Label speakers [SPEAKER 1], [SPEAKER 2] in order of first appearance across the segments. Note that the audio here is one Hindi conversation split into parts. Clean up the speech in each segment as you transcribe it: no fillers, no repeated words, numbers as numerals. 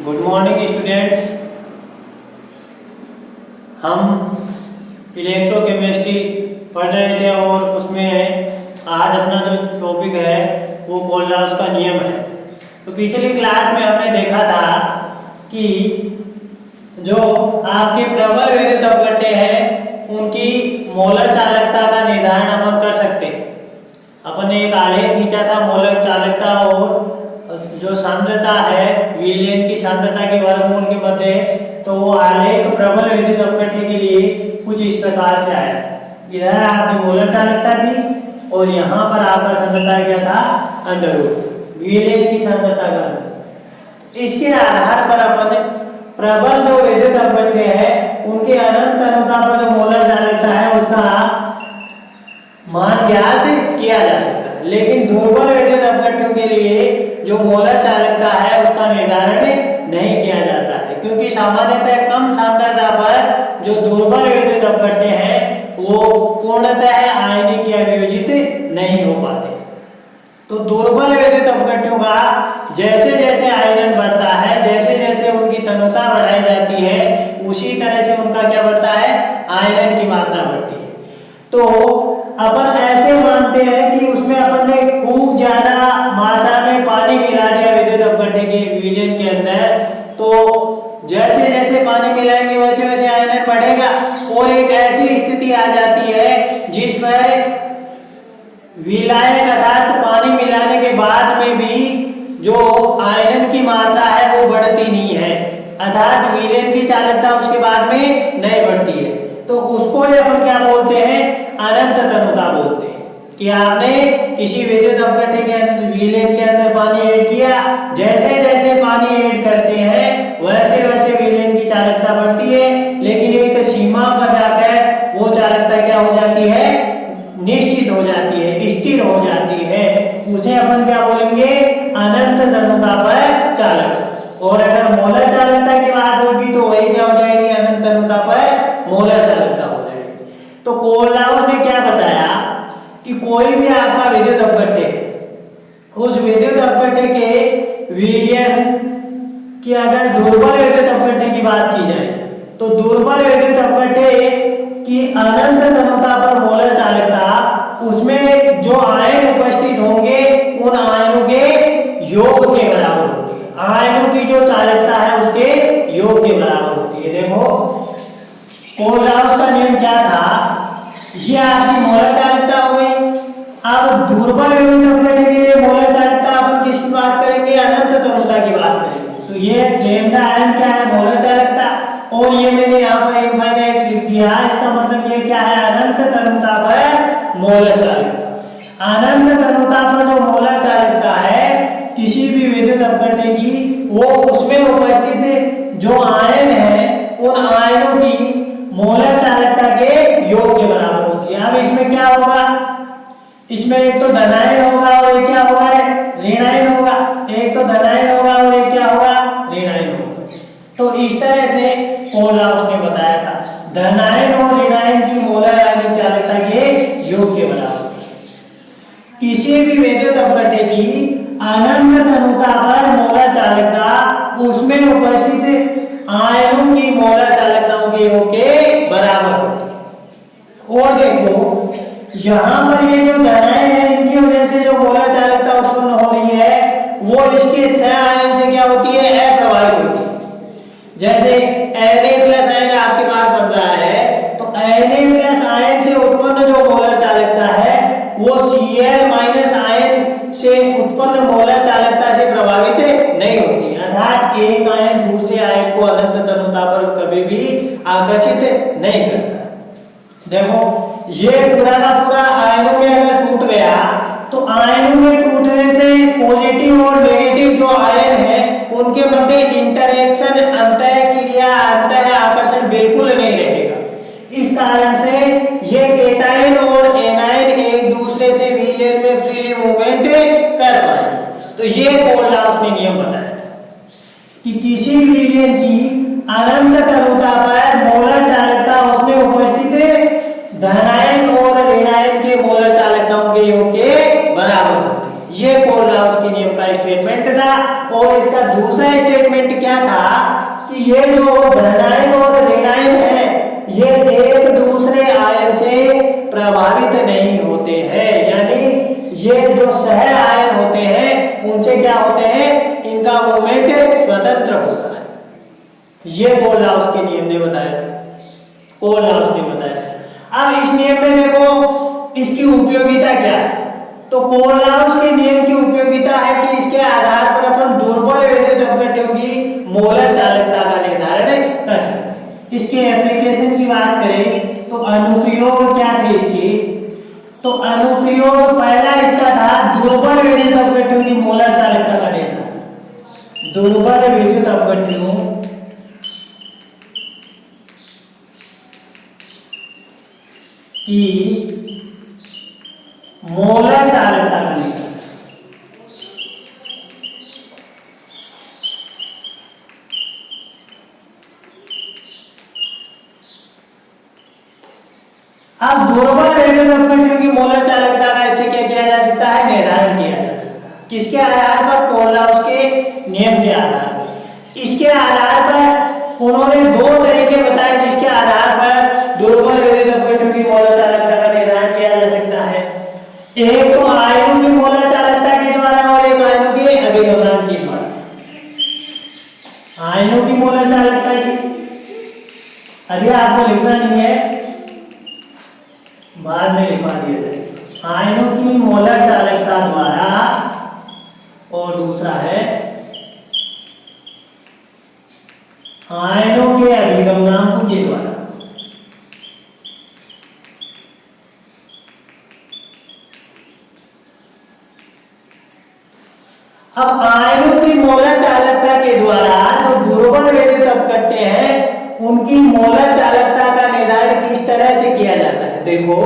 [SPEAKER 1] Good morning students. हम इलेक्ट्रोकेमिस्ट्री पढ़ रहे थे और उसमें आज अपना जो टॉपिक है वो कोलराउस का नियम है। तो पिछली क्लास में हमने देखा था कि जो आपके प्रबल विद्युत अपघट्य हैं उनकी मोलर चालकता का निर्धारण अपन कर सकते हैं। अपन ने एक आलेख खींचा था मोलर चालकता और जो सांद्रता है विलयन की सांद्रता के वर्गमूल के मध्य, तो वो आलेख प्रबल विद्युत अपघट्य के लिए कुछ इस प्रकार से आया। इधर आपकी मोलर चालकता थी और यहाँ पर आपका सांद्रता क्या था, अंडर रूट विलयन की सांद्रता का। इसके आधार पर अपन प्रबल जो विद्युत अपघट्य है उनके अनंत अनुता पर जो मोलर चालकता है उसका मान ज्ञात किया जा सकता है, लेकिन दुर्बल विद्युत अपघट्यों के लिए जो मोलर चालकता है उसका निर्धारण नहीं किया जाता है, क्योंकि सामान्यतः कम सांद्रता पर जो दुर्बल विद्युत अपघट्य है वो पूर्णतः आयनिक या वियोजित नहीं हो पाते। तो दुर्बल विद्युत अपघट्यों का जैसे जैसे आयनन बढ़ता है, जैसे जैसे उनकी तनुता बढ़ाई जाती है, उसी तरह से उनका क्या बढ़ता है, आयनन की मात्रा बढ़ती है। तो अपन ऐसे मानते हैं कि उसमें अपन ने खूब ज्यादा मात्रा में पानी मिला दिया विद्युत अपघट्य के विलयन के अंदर, तो जैसे जैसे पानी मिलाएंगे वैसे वैसे आयनन बढ़ेगा और एक ऐसी स्थिति आ जाती है जिस पर विलायक अर्थात पानी मिलाने के बाद में भी जो आयरन की मात्रा है वो बढ़ती नहीं है, अर्थात विलयन की चालकता उसके बाद में नहीं बढ़ती है। तो उसको अपन क्या बोलते हैं, अनंत तनुता बोलते हैं। कि आपने किसी विद्युत अपघट्य के अंदर विलयन के अंदर पानी ऐड किया, जैसे जैसे पानी ऐड करते हैं वैसे वैसे विलयन की चालकता बढ़ती है, लेकिन एक सीमा पर जाकर वो चालकता क्या हो जाती है, निश्चित हो जाती है, स्थिर हो जाती है। उसे अपन क्या बोलेंगे, अनंत तनुता पर चालक। और अगर मोलर चालकता की बात होगी तो वही क्या हो जाएगी, अनंत तनुता पर मोलर चालकता हो जाएगी। तो कोलराउस ने क्या बताया कि कोई भी आपका विद्युत अपघट्य है, उस विद्युत अपघट्य के विलयन की अगर दुर्बल विद्युत अपघट्य की बात की जाए तो दुर्बल विद्युत अपघट्य की अनंत तनुता पर मोलर चालकता, उसमें जो आयन उपस्थित होंगे उन आयनों के योग के बराबर होती है। आयनों की जो चालकता है उसके योग के बराबर होती है। देखो कोलराउस का नियम क्या था, ये आपकी मोलर चालकता हो गई। अब दुर्बल विद्युत अपघट्य के लिए मोलर चालकता अपन किसकी बात करेंगे, अनंत तनुता की बात करेंगे। तो ये लैम्डा एम क्या है, मोलर चालकता, और ये मैंने यहाँ पर इनफाइनाइट लिख दिया, इसका मतलब ये क्या है, अनंत तनुता पर मोलर चालकता। अनंत तनुता पर जो मोलर चालकता है किसी भी विद्युत अपघट्य की, वो उसमें उपस्थित जो आयन है उन आयनों की मोलर चालकता के योग के बराबर होती है। अब इसमें क्या होगा, इसमें एक तो धनायन होगा और एक क्या होगा, ऋणायन होगा। एक तो धनायन होगा और एक क्या होगा, ऋणायन होगा। तो इस तरह से कोलराउस ने बताया था धनायन और ऋणायन की मोलर आयनिक चालकता के योग के बराबर। किसी भी विद्युत अपघट्य की अनंत तनुता पर मोलर चालकता उसमें उपस्थित आयनों की मोलर चालकताओं के योग के बराबर होती है। और देखो यहाँ पर ये जो धनायन है इनकी वजह से जो मोलर चालकता उत्पन्न हो रही है वो इसके सह आयन से क्या होती है, अप्रभावित होती है। जैसे Na+ आयन आपके पास बन रहा है, तो Na+ आयन से उत्पन्न जो मोलर चालकता है वो Cl- आयन से उत्पन्न मोलर चालकता से प्रभावित नहीं होती, अर्थात एक आयन दूसरे आयन को अनंत तनुता पर कभी भी आकर्षित नहीं करता। देखो ये पूरा का पूरा आयनों में अगर टूट गया तो आयनों में टूटने से पॉजिटिव और नेगेटिव जो आयन है उनके मध्य इंटरेक्शन, अंतःक्रिया, अंतः आकर्षण बिल्कुल नहीं रहेगा। इस कारण से ये केटायन और एनायन एक दूसरे से विलयन में फ्रीली मूवमेंट कर पाएंगे। तो ये कोलराउस ने नियम बताया कि किसी विलयन की अनंत तनुता पर मोलर चालकता उसमें उपस्थित धनायन और ऋणायन के मोलर चालकताओं के योग के बराबर होती है। ये कोलराउस के नियम का स्टेटमेंट था। और इसका दूसरा दूसरा स्टेटमेंट क्या था कि ये जो धनायन और ऋणायन है ये एक दूसरे आयन से प्रभावित नहीं होते हैं, यानी ये जो सह आयन होते हैं उनसे क्या होते हैं, इनका मूवमेंट स्वतंत्र होता है। ये कोलराउस के नियम ने बताया था, कोलराउस ने बताया था। अब इस नियम में देखो इसकी उपयोगिता क्या है, तो कोलराउस के नियम की उपयोगिता है कि इसके आधार पर अपन दुर्बल विद्युत अपघट्यों की मोलर चालकता का निर्धारण कर सकते हैं। इसके एप्लीकेशन की बात करें तो अनुप्रयोग क्या थे इसके, तो अनुप्रयोग पहला इसका था दुर्बल विद्युत अपघट्यों की मोलर चालकता का निर्धारण। दुर्बल विद्युत अपघट्यों की मोलर चालकता का निर्धारण। अब दुर्बल विद्युत अपघट्यों की मोलर चालकता का इससे क्या किया जा सकता है, निर्धारण किया जा सकता है। किसके आधार पर, कोलराउस के नियम के आधार पर। इसके आधार पर उन्होंने दो तरीके बताए जिसके आधार पर दुर्बल विद्युत अपघट्यों की मोलर चालकता का निर्धारण किया जा सकता है। एक तो आयनों की मोलर चालकता के द्वारा और एक आयनों के अभिगमनांक के द्वारा। आयनों की मोलर चालकता की अभी आपको लिखना नहीं है, बाद में लिखा दिया जाए। आयनों की मोलर चालकता द्वारा और दूसरा है आयनों के अभिगमनांकों के द्वारा। अब आयनों की मोलर चालकता के द्वारा जो दुर्बल विद्युत अपघट्य हैं उनकी मोलर चालकता का निर्धारण किस तरह से किया जाता है। देखो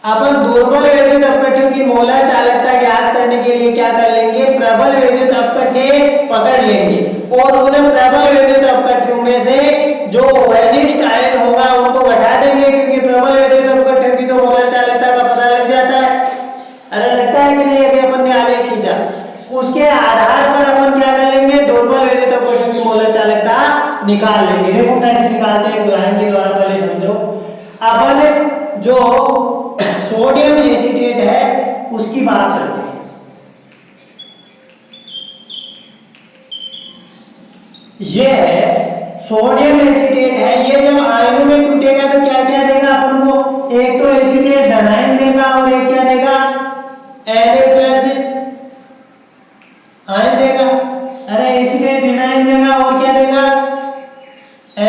[SPEAKER 1] अपन दुर्बल विद्युत अपघट्यों की मोलर चालकता ज्ञात करने के लिए क्या कर लेंगे, प्रबल विद्युत अपघट्य पकड़ लेंगे और उन प्रबल विद्युत अपघट्यों में से जो वैनिष्ट आयन होगा उनको घटा देंगे, क्योंकि प्रबल विद्युत अपघट्यों की तो मोलर चालकता का पता लग जाता है। अरे लगता है कि नहीं, अभी अपन ने आलेख खींचा, उसके आधार पर अपन क्या कर लेंगे, दुर्बल विद्युत अपघट्यों की मोलर चालकता निकाल लेंगे। देखो कैसे निकालते हैं, उदाहरण के द्वारा पहले समझो। अपन जो सोडियम एसिटेट है उसकी बात करते हैं। ये है सोडियम एसिटेट है, ये जब आयनों में टूटेगा तो क्या क्या देगा अपन को, एक तो एसिटेट धनायन देगा और एक क्या देगा, Na+ आयन देगा। अरे एसिटेट ऋणायन देगा और क्या देगा, Na+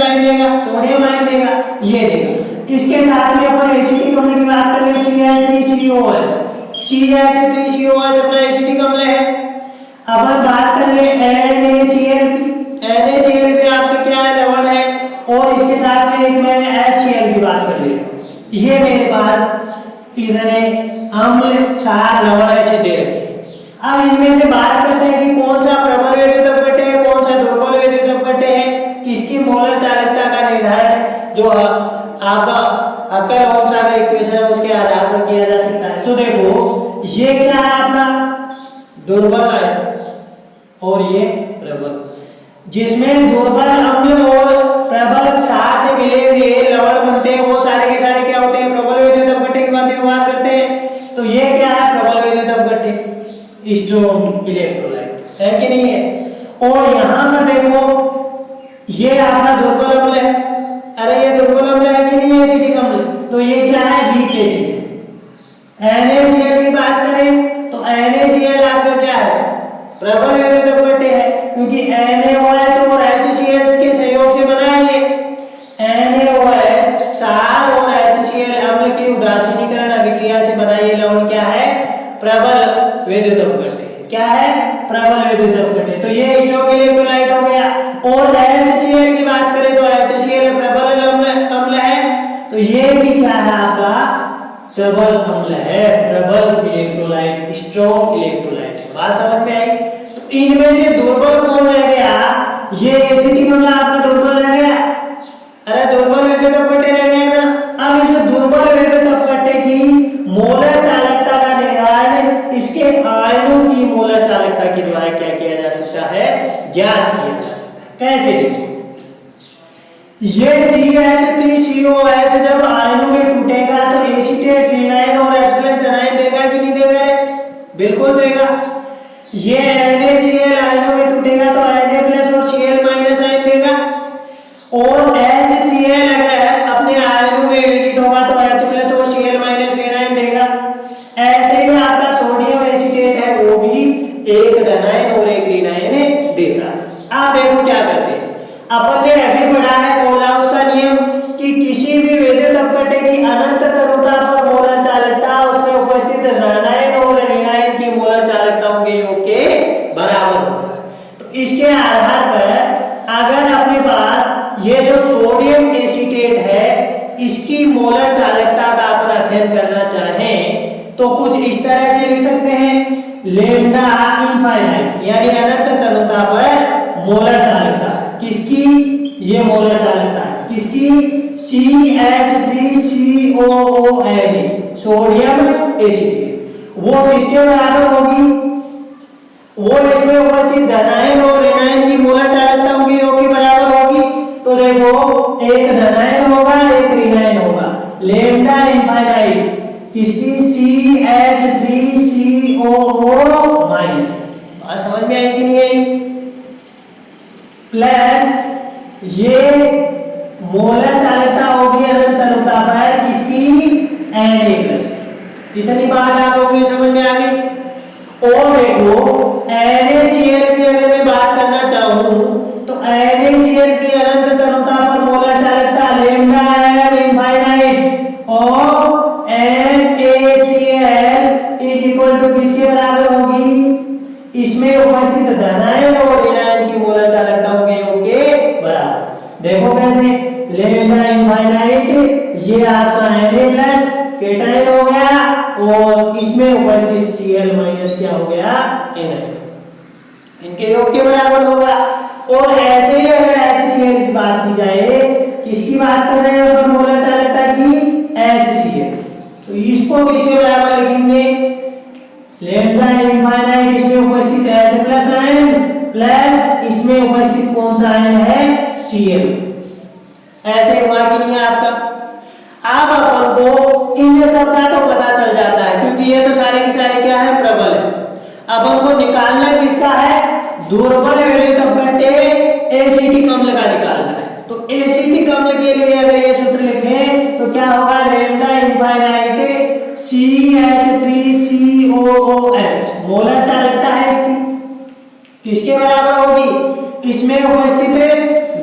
[SPEAKER 1] आयन देगा, सोडियम आयन देगा, ये देगा। इसके साथ में अपन एसिटिक अम्ल की बात करें, CH3COH, CH3COH अपना एसिटिक अम्ल है। अपन बात कर ले NaCl की, NaCl पे आपका क्या है, लवण है, और इसके साथ में एक मैंने HCl की बात कर ली। ये मेरे पास इतने अम्ल, क्षार, लवण ऐसे दे रखे। अब इनमें से बात करते हैं कि कौन सा प्रबल विद्युत अपघट्य है, कौन सा दुर्बल विद्युत अपघट्य है, किसकी मोलर चालकता का निर्धारण जो आपका अक्कल-ओह्म इक्वेशन है उसके आधार पर किया जा सकता है। तो देखो ये क्या है, आपका दुर्बल है और ये प्रबल, जिसमें दुर्बल अम्ल और प्रबल क्षार से मिले हुए लवण बनते हैं, वो सारे के सारे क्या होते हैं, प्रबल विद्युत अपघट्य की बात व्यवहार करते हैं। तो ये क्या है, प्रबल विद्युत अपघट्य, स्ट्रॉन्ग इलेक्ट्रोलाइट है कि नहीं है। और यहां पर देखो ये आपका दुर्बल अम्ल है, अरे ये दुर्बल अम्ल है कि नहीं है, एसिटिक अम्ल, तो ये क्या है, वीक एसिड। NaCl की बात करें तो NaCl आपका क्या है, प्रबल विद्युत अपघट्य है, क्योंकि NaOH और HCl के सहयोग से बना है ये। NaOH क्षार और HCl अम्ल की उदासीनीकरण अभिक्रिया से बना ये लवण क्या है, प्रबल विद्युत अपघट्य। क्या है, प्रबल विद्युत अपघट्य। तो ये स्ट्रॉन्ग इलेक्ट्रोलाइट हो गया। और HCl की बात करें तो HCl प्रबल अम्ल है, तो ये भी क्या है, आपका प्रबल अम्ल है, प्रबल इलेक्ट्रोलाइट, स्ट्रॉन्ग इलेक्ट्रोलाइट। बात समझ में आई। तो इनमें से दुर्बल कौन रह गया, ये एसिटिक अम्ल आपका दुर्बल रह गया। अरे दुर्बल विद्युत अपघट्य रह गया ना। अब इस दुर्बल विद्युत अपघट्य की मोलर चालकता का निर्धारण इसके आयनों की मोलर चालकता के द्वारा क्या किया जा सकता है, ज्ञात किया जा सकता है। कैसे देखो, ये CH3COH जब आयनों में टूटेगा तो एसीटेट ऋणायन और H+ धनायन देगा कि नहीं देगा? बिल्कुल देगा। ये NaCl आयनों में टूटेगा तो Na+ और Cl- आयन देगा, और HCl अगर अपने आयनों में विभाजित होगा तो H+ और Cl- ऋणायन देगा। ऐसे ही आपका सोडियम एसीटेट है, वो भी एक धनायन और एक ऋणायन देता है। आप देखो क्या करते हैं, अपन ने अभी पढ़ा है कोलाउस का नियम कि किसी भी विद्युत अपघट्य की अनंत तरुता पर मोलर चालकता उसमें उपस्थित धनायन और ऋणायन की मोलर चालकताओं के योग के बराबर होगा। तो इसके आधार पर अगर अपने पास ये जो सोडियम एसीटेट है इसकी मोलर चालकता का अपन अध्ययन करना चाहें तो कुछ इस तरह से लिख सकते हैं, लैम्डा इनफाइनाइट यानी अनंत तरुता पर मोलर चालकता किसकी, ये मोलर चालकता है किसकी, CH3COONA सोडियम एसीटेट, वो किसके बराबर होगी, वो इसमें उपस्थित धनायन और ऋणायन की मोलर चालकता के योग के बराबर होगी। तो देखो एक धनायन होगा एक ऋणायन होगा, लैम्डा इनफाइनाइट किसकी, CH3COO माइनस, बात समझ में आई कि नहीं आई, प्लस ये मोलर चालकता होगी अनंत तरुता पर किसकी, Na+, इतनी बात आप लोगों को समझ में आ गई। और देखो NaCl की अगर मैं बात करना चाहूं तो NaCl की अनंत तरुता पर मोलर चालकता लैम्डा है इनफाइनाइट और NaCl इज इक्वल टू किसके बराबर होगी, इसमें उपस्थित धनायन और ऋणायन की मोलर चालकताओं के योग के बराबर। देखो कैसे, लैम्डा इनफाइनाइट ये आपका Na+ केटायन हो गया और इसमें उपस्थित Cl- क्या हो गया, Na, इनके योग के बराबर होगा। और ऐसे ही अगर HCl की बात की जाए, किसकी बात कर रहे हैं अपन मोलर चालकता की, HCl, तो इसको किसके बराबर लिखेंगे, लैम्डा इनफाइनाइट इसमें उपस्थित H+ आयन प्लस इसमें उपस्थित कौन सा आयन है, Cl। ऐसे हुआ कि नहीं आपका। अब अपन को इन सब का तो पता चल जाता है क्योंकि ये तो सारे के सारे क्या है, प्रबल है। अब हमको निकालना किसका है, दुर्बल विद्युत अपघट्य एसिटिक अम्ल का निकालना है। तो एसिटिक अम्ल के लिए अगर ये सूत्र लिखें तो क्या होगा, लैम्डा इनफाइनाइट CH3COOH मोलर चालकता है इसकी किसके बराबर होगी, इसमें उपस्थित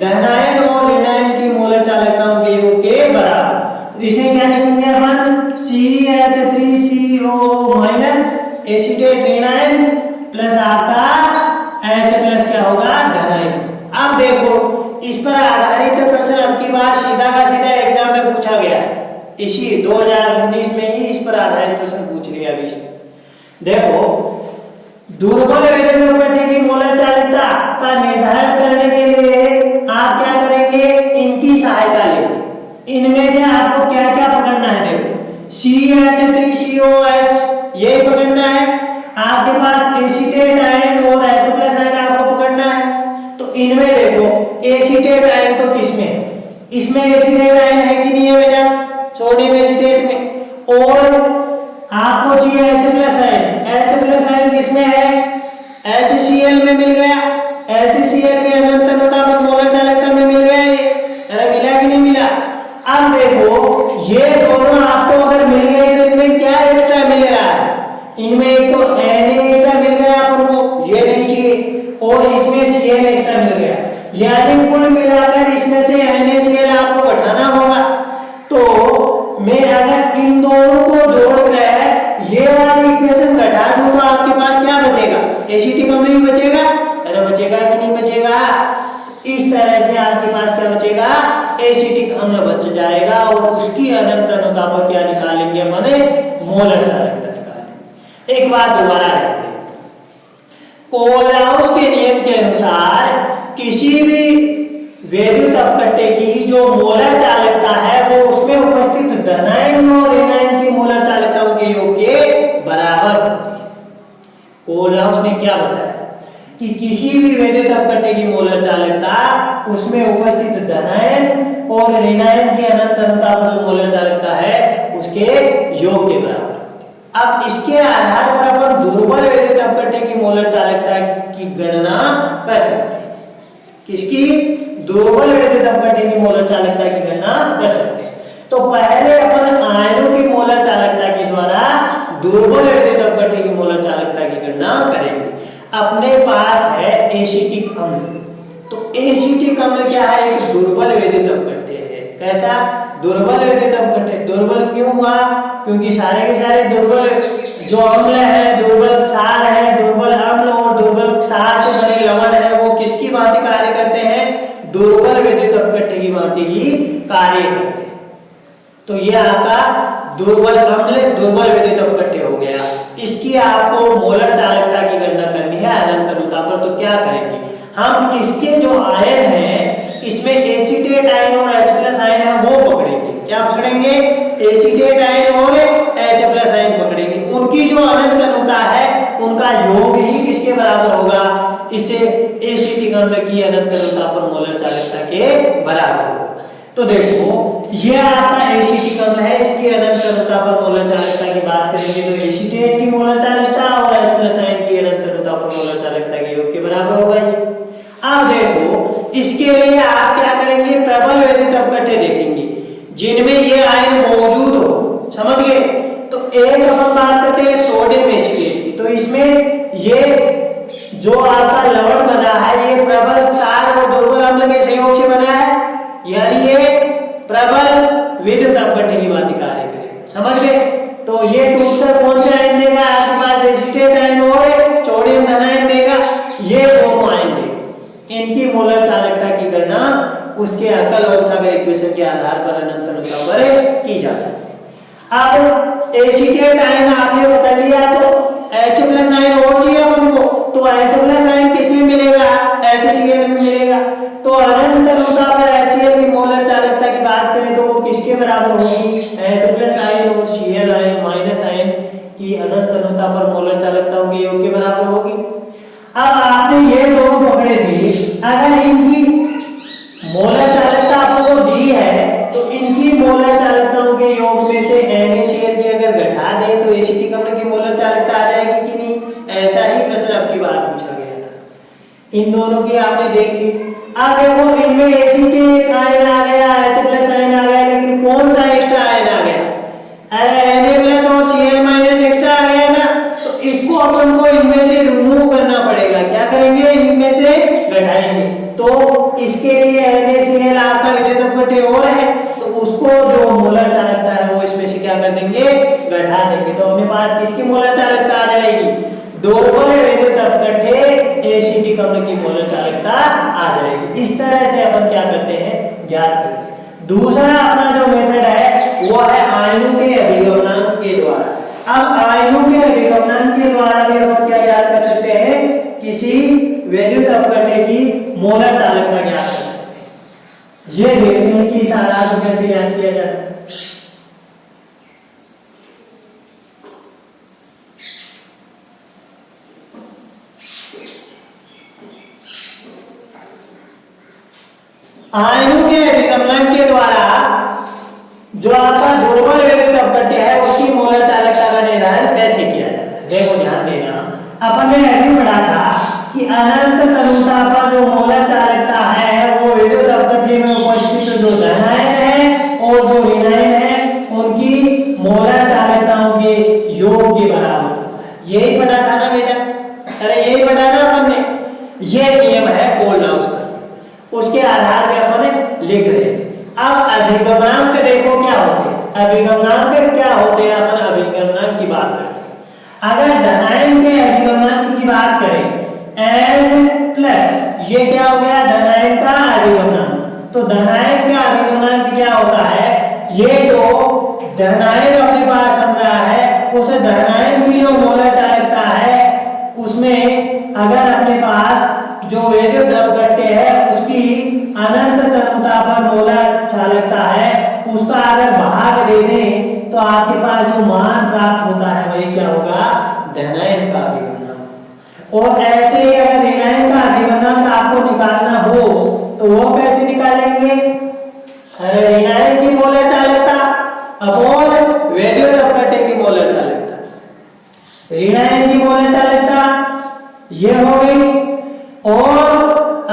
[SPEAKER 1] धनायन और ऋणायन की मोलर चालकताओं के योग के बराबर। तो इसे क्या लिखेंगे अपन, CH3COO- एसीटेट ऋणायन प्लस आपका H+ क्या होगा, धनायन। अब देखो इस पर आधारित प्रश्न अब की बार सीधा का सीधा एग्जाम में पूछा गया है, इसी 2019 में ही इस पर आधारित प्रश्न पूछ लिया अभी। देखो दुर्बल विद्युत अपघट्य की मोलर चालकता का निर्धारण करने के लिए आप क्या करेंगे, इनकी सहायता लेंगे। इनमें से आपको क्या क्या पकड़ना है, देखो CH3COH ये पकड़ना है, आपके पास एसीटेट आयन और H+ आयन आपको पकड़ना है। तो इनमें देखो एसीटेट आयन तो किसमें, इसमें एसीटेट आयन है कि नहीं है बेटा, सोडियम एसीटेट में, और आपको चाहिए H+ आयन, H+ आयन किसमें है, HCl में मिल गया, HCl की अनंत तरुता पर मोलर चालकता में मिल गया, ये मिला कि नहीं मिला। अब देखो ये दोनों आपको अगर मिल गए तो इनमें क्या एक्स्ट्रा मिल रहा है, इनमें एक तो Na एक्स्ट्रा मिल गया अपन को, ये नहीं चाहिए, और इसमें Cl एक्स्ट्रा मिल गया, यानी कुल मिलाकर इसमें से NaCl आपको घटाना होगा। तो मैं अगर इन दोनों को जोड़कर ये वाली इक्वेशन घटा दूं तो आपके पास क्या बचेगा, एसिटिक अम्ल ही बचेगा, अरे बचेगा कि नहीं बचेगा। इस तरह से आपके पास क्या बचेगा, एसिटिक अम्ल बच जाएगा और उसकी अनंत तरुता पर क्या निकालेंगे अपने, मोलर चालकता निकालेंगे। एक बात दोबारा कहते हैं, कोलाउस के नियम के अनुसार किसी भी विद्युत अपघट्य की जो मोलर चालकता है वो उसमें उपस्थित धनायन और ऋणायन की मोलर चालकताओं के योग के बराबर होती है। कोलाउस ने क्या बताया कि किसी भी वैद्युत अपकट्य की मोलर चालकता उसमें उपस्थित धनायन और ऋणायन की अनंत अनुता पर जो मोलर चालकता है उसके योग के बराबर। अब इसके आधार पर अपन दुर्बल वैद्युत अपकट्य की मोलर चालकता की गणना कर सकते हैं। किसकी? दुर्बल वैद्युत अपकट्य की मोलर चालकता की गणना कर सकते हैं। तो पहले अपन आयनों की मोलर चालकता के द्वारा दुर्बल वैद्युत अपकट्य की मोलर चालकता की गणना करेंगे। अपने पास है एसिटिक अम्ल, तो एसिटिक अम्ल क्या है? एक दुर्बल वैद्युत अपकट्य है। कैसा? दुर्बल वैद्युत अपकट्य। दुर्बल क्यों हुआ? क्योंकि सारे के सारे दुर्बल जो अम्ल है, दुर्बल क्षार है, दुर्बल अम्ल और दुर्बल क्षार से बने लवण है वो किसकी भांति कार्य करते हैं? दुर्बल वैद्युत अपकट्य की भांति ही कार्य करते हैं। तो ये आपका दुर्बल अम्ल दुर्बल वैद्युत अपकट्य हो गया। इसकी आपको मोलर चालकता की गणना करनी है अनंत अनुता पर। तो क्या करेंगे हम? इसके जो आयन हैं इसमें एसीटेट आयन और H+ आयन है वो पकड़ेंगे। क्या पकड़ेंगे? एसीटेट आयन और H+ आयन पकड़ेंगे। उनकी जो अनंत अनुता है उनका योग ही किसके बराबर होगा? इसे एसिटिक अम्ल की अनंत अनुता पर मोलर चालकता के बराबर होगा। तो देखो ये आपका एसिटिक अम्ल है, इसकी अनंत अनुता पर मोलर चालकता की बात करेंगे तो एसीटेट की मोलर चालकता और H+ आयन की अनंत अनुता पर मोलर चालकता के योग के बराबर होगा। अब देखो इसके लिए आप क्या करेंगे? प्रबल वैद्युत अपकट्य देखेंगे जिनमें ये आयन मौजूद हो। समझ गए? तो एक अपन बात करते हैं सोडियम एसीटेट की। तो इसमें ये जो आपका लवण बना है ये प्रबल क्षार और दुर्बल अम्ल के संयोग से बना है, यानी ये प्रबल विद्युत अपकट्य की भांति कार्य करेगा। समझ गए? तो ये टूटकर कौन सा आयन देगा? आपके पास एसीटेट आयन और सोडियम धनायन देगा। ये दोनों आयन देगा। इनकी मोलर चालकता की गणना उसके अकल वंशागर इक्वेशन के आधार पर अनंत अनुता पर की जा सकती है। अब एसीटेट आयन आपने बता लिया तो H+ आयन और चाहिए अपन को, तो H+ आयन किसमें मिलेगा? HCl में मिलेगा। तो अनंत अनुता पर HCl की मोलर चालकता की बात करें तो वो किसके बराबर होगी? H+ आयन और Cl आयन माइनस आयन की अनंत अनुता पर मोलर चालकताओं के योग के बराबर होगी। अब आपने ये दोनों पकड़े थे, अगर इनकी मोलर चालकता आपको दी है तो इनकी मोलर चालकताओं के योग में से NaCl की अगर घटा दे तो एसिटिक अम्ल की मोलर चालकता आ जाएगी कि नहीं? ऐसा ही प्रश्न आपकी बात पूछा गया था। इन दोनों की आपने देख ली। अब देखो इनमें एसीटेट आयन आ गया, H+ आयन आ गया, लेकिन कौन सा एक्स्ट्रा आयन आ गया? अरे Na+ और Cl- एक्स्ट्रा आ गया ना, तो इसको अपन को इनमें से रिमूव करना पड़ेगा। क्या करेंगे? इनमें से घटाएंगे। तो इसके लिए NaCl आपका विद्युत अपकट्य और है तो उसको जो मोलर चालकता है वो इसमें से क्या कर देंगे? घटा देंगे। तो अपने पास किसकी मोलर चालकता आ जाएगी? दुर्बल वैद्युत अपकट्य एसिटिक अम्ल की मोलर चालकता आ जाएगी। इस तरह से अपन क्या करते हैं? ज्ञात करते हैं। दूसरा अपना जो मेथड है वो है आयनों के अभिगमनांक के द्वारा। अब आयनों के अभिगमनांक के द्वारा भी अपन क्या ज्ञात कर सकते हैं? किसी वैद्युत अपकट्य की मोलर चालकता ज्ञात कर सकते हैं। ये देखते हैं कि इस आधार को कैसे ज्ञात किया जाता है। आयनों के अभिगमनांक के द्वारा जो आपका दुर्बल वैद्युत अपकट्य है उसकी मोलर चालकता का निर्धारण कैसे किया जाता है? देखो ध्यान देना, अपन ने अभी पढ़ा था कि अनंत अनुता पर जो मोलर चालकता है वो विद्युत अपकट्य में उपस्थित जो धनायन है और जो ऋणायन है उनकी मोलर चालकताओं के योग के बराबर होता है। यही पढ़ा था ना बेटा? अरे यही पढ़ा ना हमने। ये नियम है कोलराउस का, उसके आधार पे अपन लिख रहे थे। अब अभिगमनांक देखो क्या होते हैं। अभिगमनांक क्या होते हैं? अपन अभिगमनांक की बात करते हैं। अगर धनायन के अभिगमनांक की बात करें N+, ये क्या हो गया? धनायन का अभिगमनांक। तो धनायन का अभिगमनांक क्या होता है? ये जो धनायन अपने पास बन रहा है उस धनायन की जो मोलर चालकता है उसमें अगर अपने पास जो वैद्युत अपकट्य है उसकी अनंत अनुता पर मोलर चालकता है उसका अगर भाग दे दें तो आपके पास जो मान प्राप्त होता है वही क्या होगा? धनायन का अभिगमनांक। और ऐसे ही अगर ऋणायन का अभिगमनांक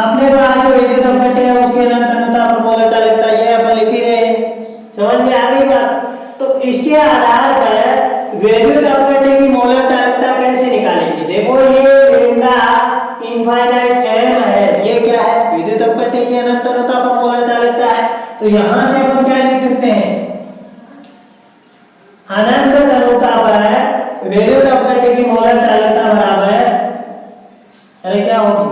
[SPEAKER 1] अपने पास जो विद्युत अपघट्य है उसके अनंतता पर मोलर चालकता ये अपन लिख ही रहे हैं। समझ में आ गई बात? तो इसके आधार पर विद्युत अपघट्य की मोलर चालकता कैसे निकालेंगे? देखो ये लैम्डा इनफाइनाइट m है, ये क्या है? विद्युत अपघट्य की अनंतता पर मोलर चालकता है। तो यहां से अपन क्या लिख सकते हैं? अनंत तनुता पर विद्युत अपघट्य की मोलर चालकता बराबर, अरे क्या होगी?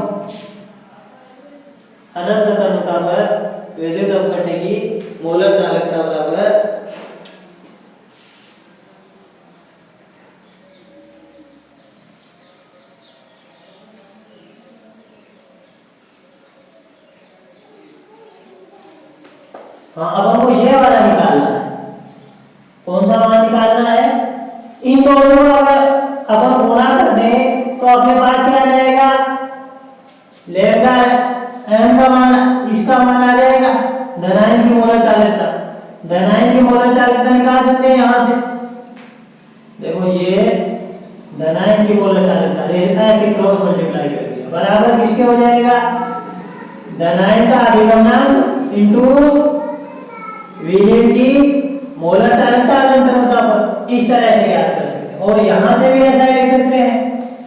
[SPEAKER 1] अनंत तनुता पर विद्युत अपघट्य की मोलर चालकता बराबर अब हमको ये वाला निकालना है। कौन सा मान निकालना है? इन दोनों को अगर अपन गुणा कर दें तो अपने पास क्या आ जाएगा? लैम्डा m का मान, इसका मान आ जाएगा धनायन की मोलर चालकता। धनायन की मोलर चालकता निकाल सकते हैं यहां से। देखो ये धनायन की मोलर चालकता ऐसे क्रॉस मल्टीप्लाई कर दिया, बराबर किसके हो जाएगा? धनायन का अभिगमनांक इंटू विलेन की मोलर चालकता अनंतता पर। इस तरह से याद कर सकते हैं। और यहां से भी ऐसा लिख सकते हैं।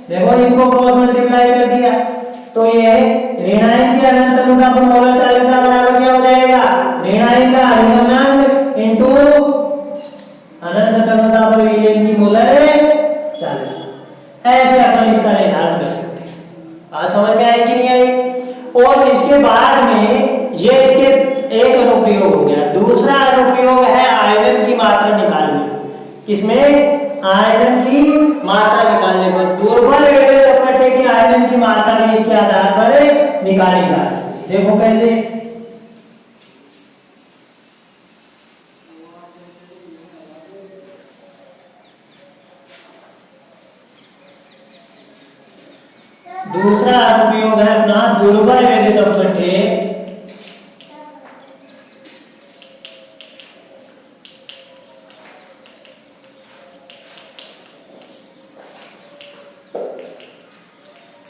[SPEAKER 1] देखो इनको क्रॉस मल्टीप्लाई कर दिया तो ये ऋणायन की अनंतता पर मोलर चालकता बराबर क्या हो जाएगा? ऋणायन का अभिगमनांक इंटू अनंतता पर विलेन की मोलर चालकता। ऐसे अपन इसका निर्धारण कर सकते हैं। बात समझ में आई कि नहीं आई? और इसके बाद में ये इसके एक अनुप्रयोग हो गया। दूसरा अनुप्रयोग है आयरन की मात्रा निकालने। इसमें आयरन की मात्रा निकालने पर दुर्बल विद्युत अपघट्य की आयरन की मात्रा भी इसके आधार पर निकाली जा सकती है। देखो कैसे? दूसरा अनुप्रयोग है अपना दुर्बल विद्युत अपघट्य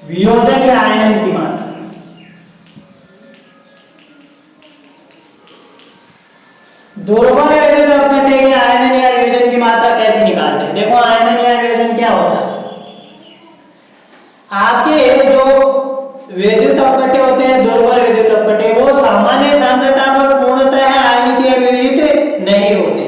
[SPEAKER 1] वियोजन या आयन की मात्रा। दुर्बल विद्युत अपघट्य के आयन या वियोजन की मात्रा कैसे निकालते हैं? देखो आयन या वियोजन क्या होता है? आपके जो विद्युत अपघट्य होते हैं, दुर्बल विद्युत अपघट्य, वो सामान्य सांद्रता पर पूर्णतः आयनिक या वियोजित नहीं होते।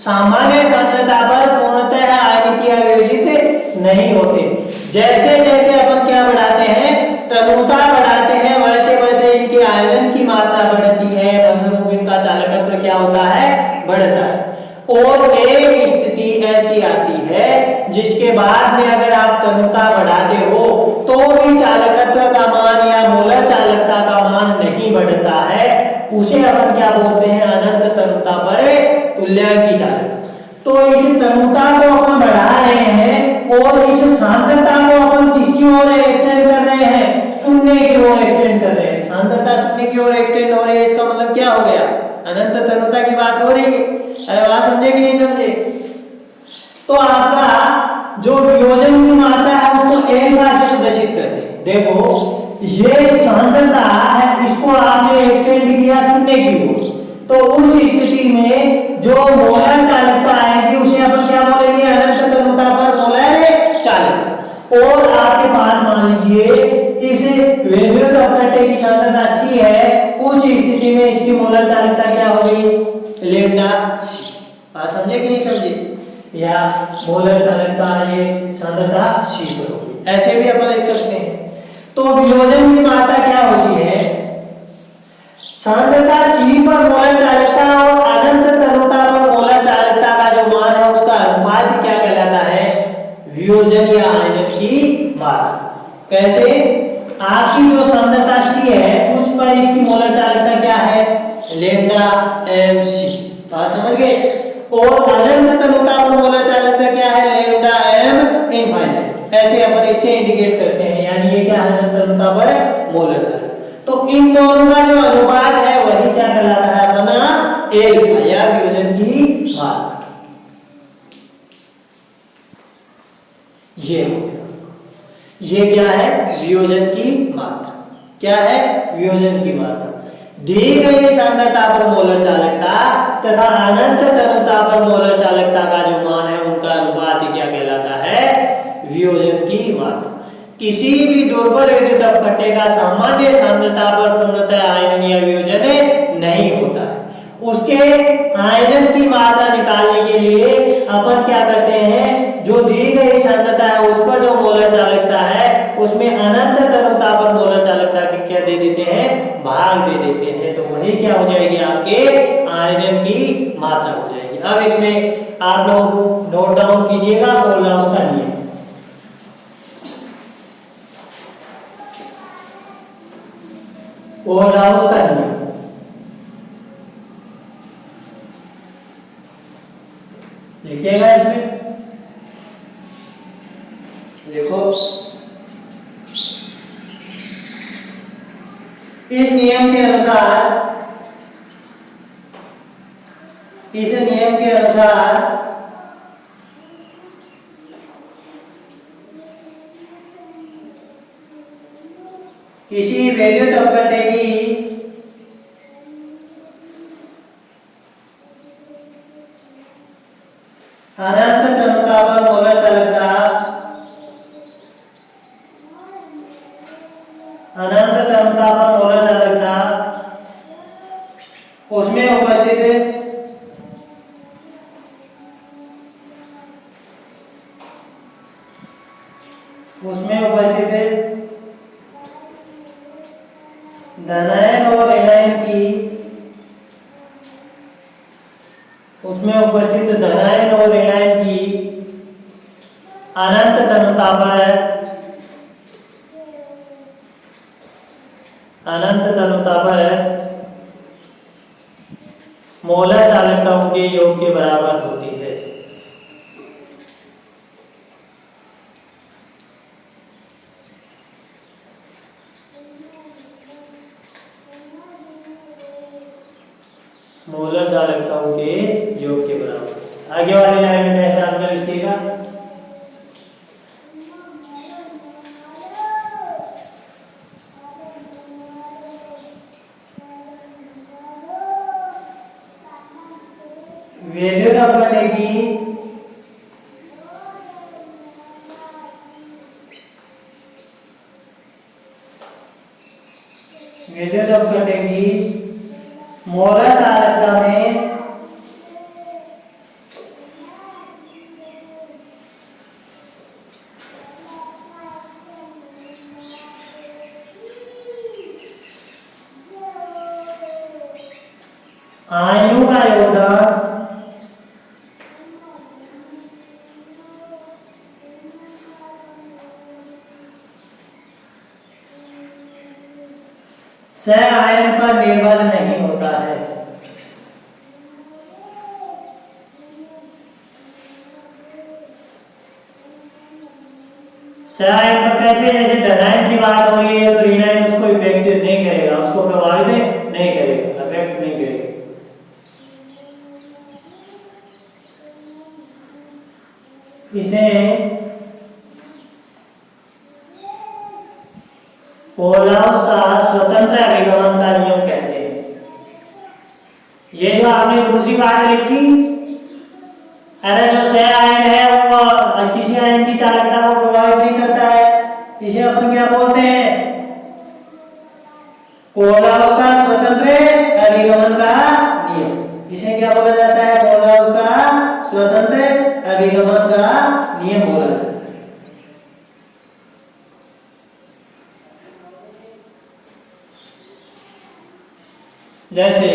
[SPEAKER 1] सामान्य सांद्रता पर पूर्णतः आयनिक या वियोजित नहीं होते। जैसे जैसे अपन क्या बढ़ाते हैं, तनुता बढ़ाते हैं, वैसे वैसे इनकी आयरन की मात्रा बढ़ती है, फलस्वरूप इनका चालकत्व क्या होता है? बढ़ता है। और एक स्थिति ऐसी आती है जिसके बाद में अगर आप तनुता बढ़ाते हो तो भी चालकत्व का मान या मोलर चालकता का मान नहीं बढ़ता है। उसे अपन क्या बोलते हैं? अनंत तनुता पर तुल्यांकी चालकता। तो इस तनुता को अपन बढ़ा रहे हैं और इस सांद्रता को अपन किसकी ओर एक्सटेंड कर रहे हैं? शून्य की ओर एक्सटेंड कर रहे हैं। सांद्रता शून्य की ओर एक्सटेंड हो रही है, इसका मतलब क्या हो गया? अनंत तनुता की बात हो रही है। अरे बात समझे कि नहीं समझे? तो आपका जो वियोजन की मात्रा है उसको एक बार से प्रदर्शित कर दे। देखो ये सांद्रता है, इसको आपने एक्सटेंड किया शून्य की ओर, तो उस स्थिति में जो मोलर चालकता आएगी उसे अपन क्या बोलेंगे? अनंत तनुता पर मोलर चालकता। और आपके पास मान लीजिए इस विद्युत अपघट्य की सांद्रता C है, उस स्थिति में इसकी मोलर चालकता क्या होगी? Lambda C। बात समझे कि नहीं समझे? या मोलर चालकता ये सांद्रता C पर होगी। ऐसे भी अपन लिख सकते हैं। तो वियोजन की मात्रा क्या होती है? सांद्रता C पर मोलर चालकता और अनंत तनुता पर मोलर चालकता का जो मान है उसका अनुपात क्या कहलाता है? वियोजन या आयनन की मात्रा। कैसे? आपकी जो सांद्रता C है उस पर इसकी मोलर चालकता क्या है? Lambda mc। बात समझ गए? और अनंत तनुता पर मोलर चालकता क्या है? Lambda m infinite. ऐसे अपन इससे इंडिकेट करते हैं, यानी ये क्या है? अनंत तनुता पर मोलर चालकता। तो इन दोनों का जो अनुपात है वही क्या कहलाता है? अपना एल या वियोजन की मात्रा। ये हो गया। ये क्या है? वियोजन की मात्रा। क्या है? वियोजन की मात्रा। दी गई सांद्रता पर मोलर चालकता तथा अनंत तनुता पर मोलर चालकता का जो मान है उनका अनुपात ही क्या कहलाता है? वियोजन की मात्रा। किसी भी दुर्बल विद्युत अपघट्य का सामान्य सांद्रता पर पूर्णतः आयनन या वियोजन नहीं होता है। उसके आयनन की मात्रा निकालने के लिए अपन क्या करते हैं? जो दी गई सांद्रता है उस पर जो मोलर चालकता है उसमें अनंत तनुता पर मोलर चालकता के क्या दे देते हैं? भाग दे देते हैं। तो वही क्या हो जाएगी? आपके आयनन की मात्रा हो जाएगी। अब इसमें आप लोग नोट डाउन कीजिएगा कोलराउस का नियम। कोलराउस का नियम लिखिएगा। इसमें देखो, इस नियम के अनुसार किसी विद्युत अपघट्य की अनंत तनुता पर मोलर चालकता उसमें उपस्थित धनायन और ऋणायन की अनंत तनुता पर मोलर चालकताओं के योग के बराबर होती है। मोलर चालकताओं के योग के बराबर। आगे वाली लाइन में ऐसा आंसर लिखिएगा। विद्युत अपघट्य की मोलर चालकता में आयनों का योगदान सह आयन पर निर्भर नहीं होता है। सह आयन पर कैसे? जैसे धनायन की बात हो रही है तो ऋणायन उसको इफेक्ट नहीं करेगा, उसको प्रभावित नहीं करेगा, अफेक्ट नहीं करेगा। इसे कोलराउस का स्वतंत्र अभिगमन का नियम कहते हैं। ये जो आपने दूसरी बात लिखी, अरे जो सह आयन है वो किसी आयन की चालकता को प्रभावित नहीं करता है, इसे अपन क्या बोलते हैं? कोलराउस का स्वतंत्र अभिगमन का नियम। इसे क्या बोला जाता है? कोलराउस का स्वतंत्र अभिगमन का नियम बोला जाता है। जैसे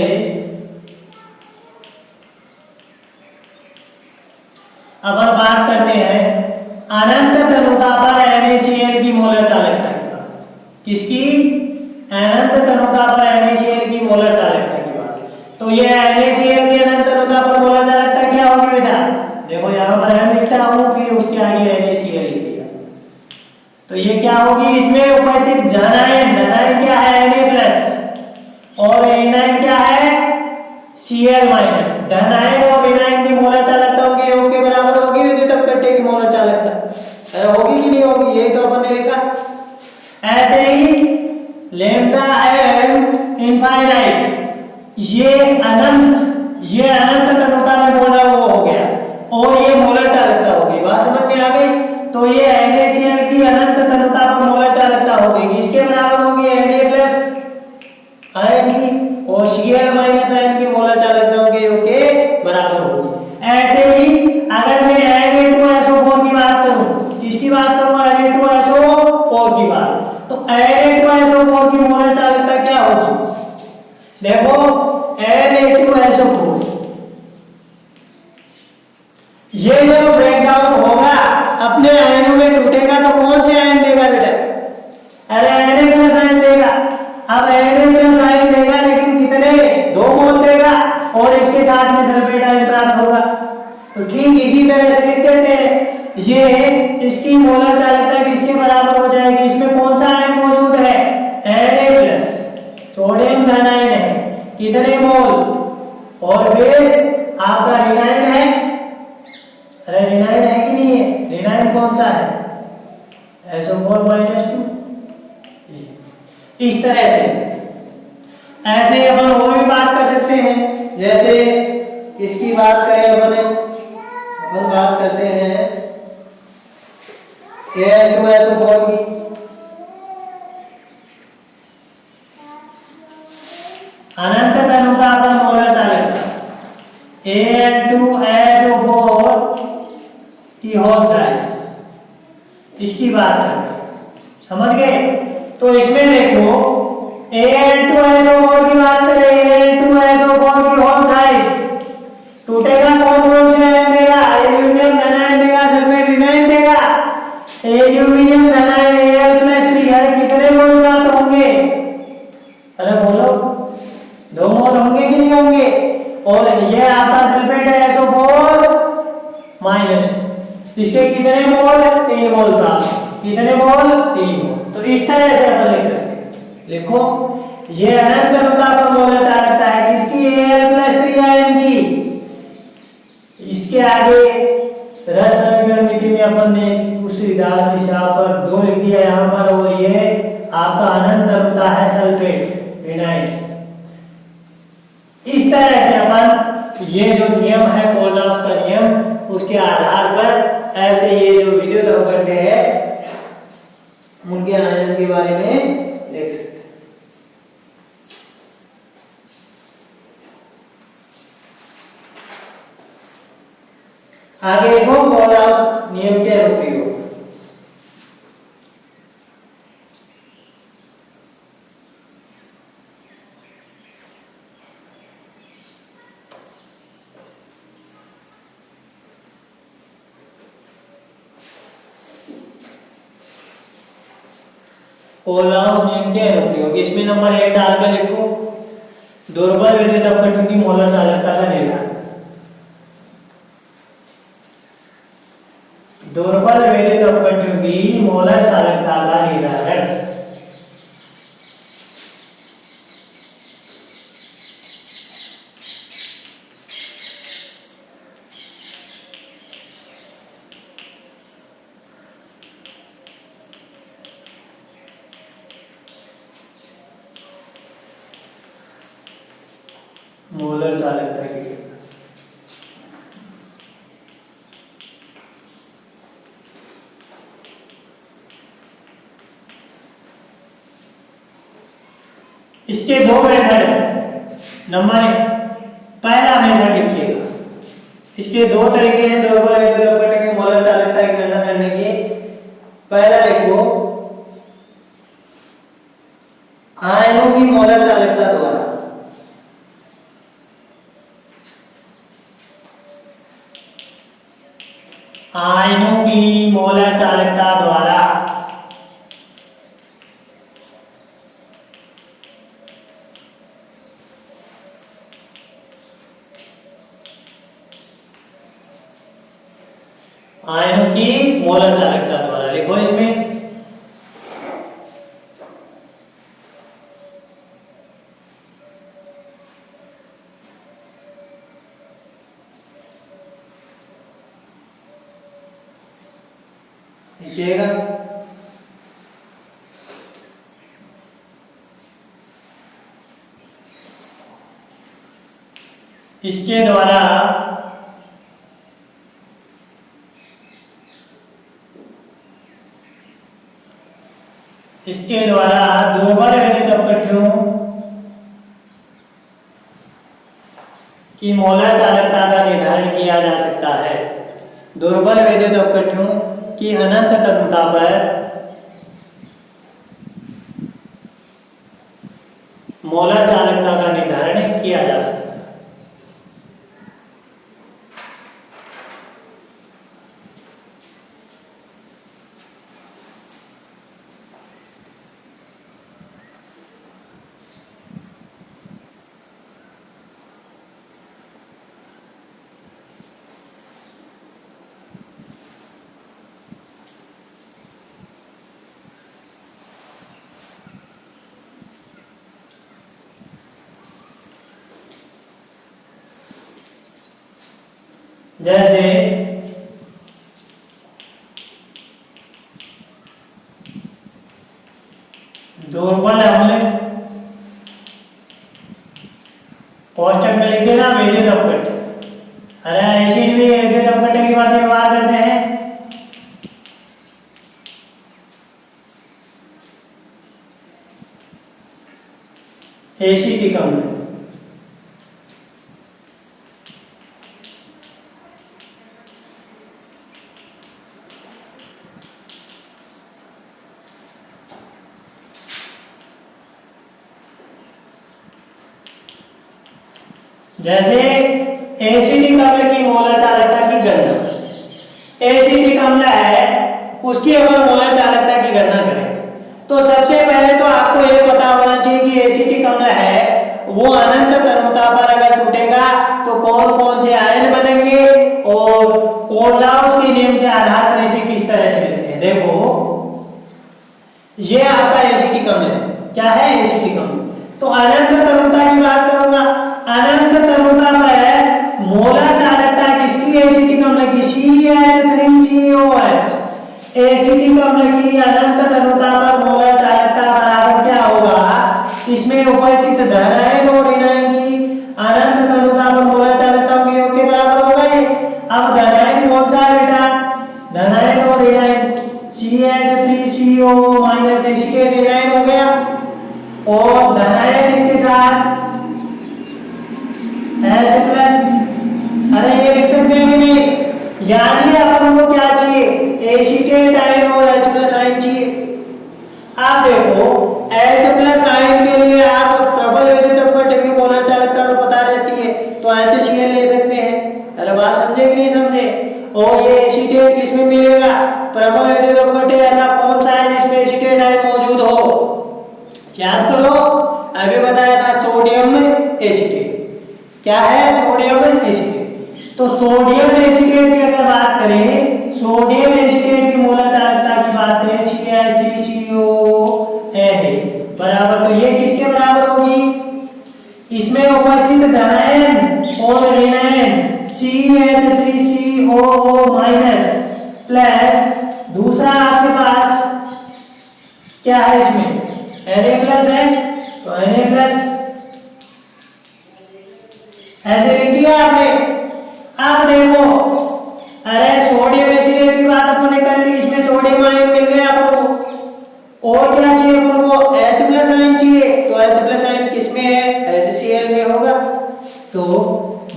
[SPEAKER 1] अब हम बात करते हैं अनंत तनुता पर NaCl की मोलर चालकता की। किसकी? अनंत तनुता पर NaCl की मोलर चालकता की बात। तो ये NaCl की अनंत तनुता पर मोलर चालकता क्या होगी बेटा? देखो यहाँ पर हम लिखता हूँ कि उसके आगे NaCl लिख दिया। तो ये क्या होगी? इसमें उपस्थित धनायन क्या है? Na+ और ऋणायन क्या है? Cl-। धनायन और ऋणायन की मोलर चालकताओं के योग के बराबर होगी विद्युत अपघट्य की मोलर चालकता। होगी कि नहीं होगी? यही तो अपन ने लिखा। ऐसे ही λ एम इनफाइनाइट, ये अनंत तनुता में बोल रहा वो हो गया, और ये मोलर चालकता हो गई। बात समझ में आ गई? तो ये NaCl की अनंत तनुता पर मोलर चालकता हो गई, इसके बराबर होगी Na प्लस आयन की, और Cl माइनस आयन की मोलर चालकता होगी ओके बराबर होगी। ऐसे ही अगर मैं Na2SO4 की बात करूं, किसकी बात करूं? Na2SO4 की बात, तो Na2SO4 की मोलर चालकता क्या होगी? देखो Na2SO4 ये जब ब्रेकडाउन होगा अपने आयनों में टूटेगा तो कौन से आयन देगा बेटा? अरे Na प्लस आयन देगा। अब Na प्लस आयन देगा लेकिन कितने? 2 मोल देगा, और इसके साथ में सल्फेट आयन प्राप्त होगा। तो ठीक इसी तरह से लिख देते हैं, ये इसकी मोलर चालकता किसके बराबर हो जाएगी? इसमें कौन सा आयन मौजूद है? Na प्लस सोडियम धन आयन है, कितने मोल? और फिर आपका ऋणायन है, अरे ऋणायन है कि नहीं है? ऋणायन कौन सा है? SO4-2। इस तरह से ऐसे अपन और भी बात कर सकते हैं, जैसे इसकी बात करें अपन बात करते हैं Al2SO4 की। अनंत तनुता पर मोलर चालकता Al2SO4 की होल प्राइस, इसकी बात करते हैं, समझ गए? तो इसमें देखो Al2SO4 की बात करें, Al2SO4 की होल प्राइस टूटेगा कौन कौन से आयन देगा? एल्यूमिनियम धनायन देगा, सल्फेट ऋणायन देगा। एल्यूमिनियम धनायन Al+3 है, कितने मोल प्राप्त होंगे? अरे बोलो, 2 मोल होंगे कि नहीं होंगे? और ये आपका सल्फेट है SO4 माइनस, इसके कितने मोल? 3 मोल प्राप्त। कितने मोल? 3 मोल। तो इस तरह से अपन लिख सकते हैं, लिखो ये अनंत तनुता पर मोलर चालकता है किसकी? Al+3 आयन की। इसके आगे रस समीकरण विधि में अपन ने उसी दिशा पर 2 लिख दिया यहाँ पर, और ये आपका अनंत तनुता है सल्फेट ऋणायन। इस तरह से अपन ये जो नियम है कोलराउस का नियम, उसके आधार पर ऐसे ये जो विद्युत अवकंठ है उनके आयनन के बारे में लिख सकते हैं। आगे देखो कोलराउस नियम के अनुप्रयोग। कोलराउस नियम के अनुप्रयोग, इसमें नंबर 1 डालकर लिखो दुर्बल विद्युत अपघटन की मोलर चालकता का निर्धारण। दुर्बल विद्युत अपघटन की मोलर चालकता का निर्धारण। मोलर चालकता की इसके 2 मेथड है। नंबर 1 पहला मेथड लिखिएगा, इसके 2 तरीके हैं दुर्बल विद्युत अपघटन की मोलर चालकता की गणना करने के। पहला लिखो आयनों की मोलर चालकता द्वारा, आयनों की मोलर चालकता द्वारा आयनों की मोलर चालकता द्वारा लिखो इसमें लिखिएगा इसके द्वारा दुर्बल विद्युत अपकट्ठों की मोलर चालकता का निर्धारण किया जा सकता है। दुर्बल विद्युत अपकट्ठों की अनंत तन्यता पर मोलर चालकता का निर्धारण किया जा सकता है। जैसे दुर्बल अम्ल कोष्टक में लिख देना विद्युत अपकट्ठ। अरे एसिड भी विद्युत अपकट्ठ की बात व्यवहार करते हैं। एसिटिक अम्ल जैसे एसिटिक अम्ल की मोलर चालकता की गणना। एसिटिक अम्ल है उसकी अगर मोलर चालकता की गणना करें तो सबसे पहले तो आपको ये पता होना चाहिए कि एसिटिक अम्ल है वो अनंत तन्यता पर अगर टूटेगा तो कौन कौन से आयन बनेंगे और कोरलाउस के नियम के आधार पर इसे किस तरह से लिखते हैं। देखो ये आपका एसिटिक अम्ल है। क्या है एसिटिक अम्ल? तो अनंत तन्यता की बात करूंगा। अनंत तन्यता पर मोलर चालकता किसकी एसिटिक अम्ल की? CH3COH। एसिटिक अम्ल की अनंत तन्यता पर मोलर चालकता बराबर क्या होगा? इसमें उपस्थित धन आयन और ऋण आयन की अनंत तन्यता पर मोलर चालकता के योग के बराबर होगा ये। अब धन आयन कौन सा है बेटा? धन आयन और ऋण आयन CH3CO माइनस एसिटेट ऋण आयन हो गया और धन आयन इसके साथ H+। अरे ये लिख सकते हैं कि नहीं? यानी अपन को क्या चाहिए? एसिटेट आयन और H+ आयन चाहिए। आप देखो H+ आयन के लिए आप प्रबल विद्युत अपकट्ठ की मोलर चालकता तो पता रहती है तो HCl ले सकते हैं। अरे बात समझे कि नहीं समझे? और ये एसिटेट किसमें मिलेगा? प्रबल विद्युत अपकट्ठ ऐसा कौन सा है जिसमें एसिटेट आयन मौजूद हो? याद करो अभी बताया था सोडियम एसिटेट। क्या है? Sodium acetate. तो सोडियम एसिटेट की अगर बात करें, सोडियम एसिटेट की मोलर चालकता की बात करें CH3CONA बराबर, तो ये किसके बराबर होगी? इसमें उपस्थित धन आयन और ऋण आयन CH3COO माइनस प्लस दूसरा आपके पास क्या है? इसमें Na+ है तो Na+ ऐसे लिख दिया आपने। आप देखो अरे सोडियम एसिटेट की बात अपन ने कर ली, इसमें सोडियम आयन मिल गया अपन को। और क्या चाहिए अपन को? H+ आयन चाहिए तो H+ आयन किसमें है? HCl में होगा। तो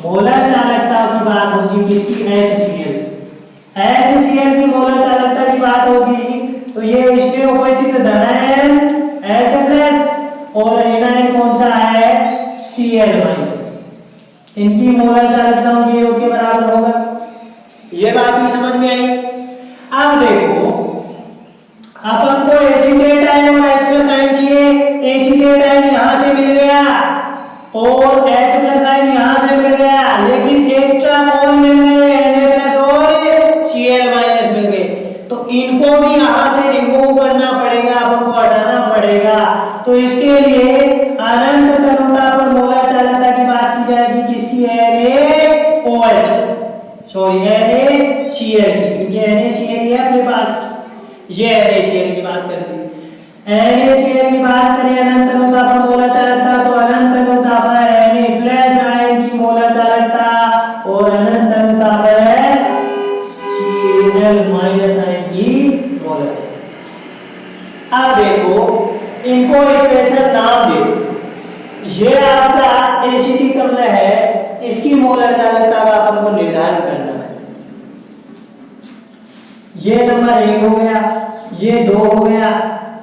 [SPEAKER 1] मोलर चालकता की बात होगी किसकी? HCl। HCl की मोलर चालकता की बात होगी तो ये इसमें उपस्थित धन आयन H+ और ऋण आयन कौन सा है? Cl-। इनकी मोलर चालकता के योग के बराबर होगा। ये बात भी समझ में आई। अब देखो अपन को एसिटेट आयन और H+ आयन चाहिए। एसिटेट आयन यहां से मिल गया और H+ आयन यहां से मिल गया, लेकिन एक्स्ट्रा कौन मिल गए? Na+ और Cl- मिल गए। तो इनको भी यहां से रिमूव करना पड़ेगा, अपन को हटाना पड़ेगा। तो इसके लिए अनंत तन्यता पर मोलर चालकता की बात की जाएगी किसकी? NaOH सॉरी NaCl क्योंकि NaCl है अपने पास। ये NaCl की बात कर रही है। NaCl की बात करें अनंत तन्यता पर मोलर चालकता तो अनंत तन्यता पर Na+ ये आपका एसिटिक अम्ल है, इसकी मोलर चालकता का अपन को निर्धारण करना है। ये नंबर 1 हो गया, ये 2 हो गया